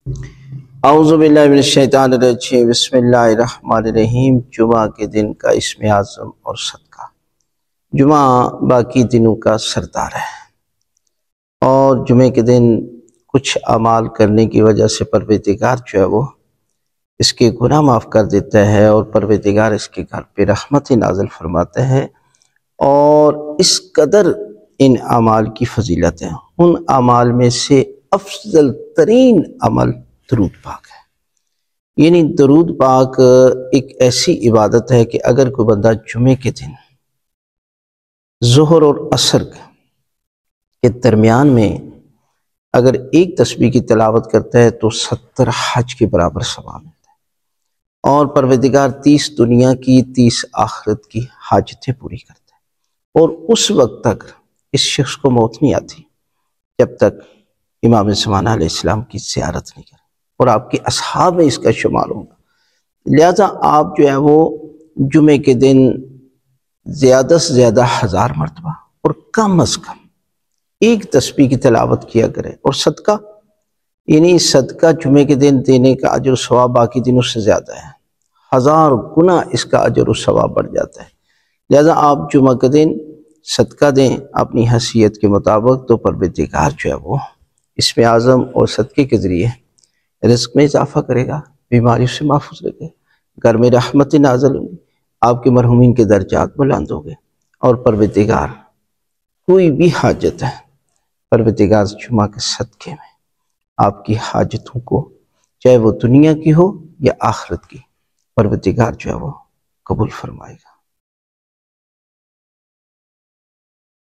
اعوذ باللہ من الشیطان الرجیم، بسم اللہ الرحمن الرحیم۔ جمعہ کے دن کا اسم اعظم اور صدقہ۔ جمعہ باقی دنوں کا سردار ہے اور جمعے کے دن کچھ اعمال کرنے کی وجہ سے پروردگار جو ہے وہ اس کے گناہ معاف کر دیتا ہے اور پروردگار اس کے گھر پہ رحمت نازل فرماتا ہے، اور اس قدر ان اعمال کی فضیلت ہے۔ ان اعمال میں سے افضل ترین عمل درود پاک ہے۔ یعنی درود پاک ایک ایسی عبادت ہے کہ اگر کوئی بندہ جمعے کے دن ظہر اور عصر کے درمیان میں اگر ایک تسبیح کی تلاوت کرتا ہے تو 70 حج کے برابر ثواب ملتا ہے، اور پروردگار 30 دنیا کی 30 آخرت کی حاجتیں پوری کرتا ہے، اور اس وقت تک اس شخص کو موت نہیں آتی جب تک امام زمانہ علیہ السلام کی زیارت نہیں کرے، اور آپ کے اصحاب میں اس کا شمار ہوگا۔ لہذا آپ جو ہے وہ جمعے کے دن زیادہ سے زیادہ 1000 مرتبہ اور کم از کم ایک تسبیح کی تلاوت کیا کرے، اور صدقہ یعنی صدقہ جمعے کے دن دینے کا اجر و ثواب باقی دنوں سے زیادہ ہے، 1000 گنا اس کا اجر و ثواب بڑھ جاتا ہے۔ لہذا آپ جمعہ کے دن صدقہ دیں اپنی حیثیت کے مطابق، تو پروردگار جو ہے وہ اسم اعظم اور صدقے کے ذریعے رزق میں اضافہ کرے گا، بیماریوں سے محفوظ رکھے گا، گھر میں رحمت نازل ہوگی، آپ کے مرحومین کے درجات بلند ہوں گے، اور پروردگار کوئی بھی حاجت ہے پروردگار جمعہ کے صدقے میں آپ کی حاجتوں کو، چاہے وہ دنیا کی ہو یا آخرت کی، پروردگار جو ہے وہ قبول فرمائے گا۔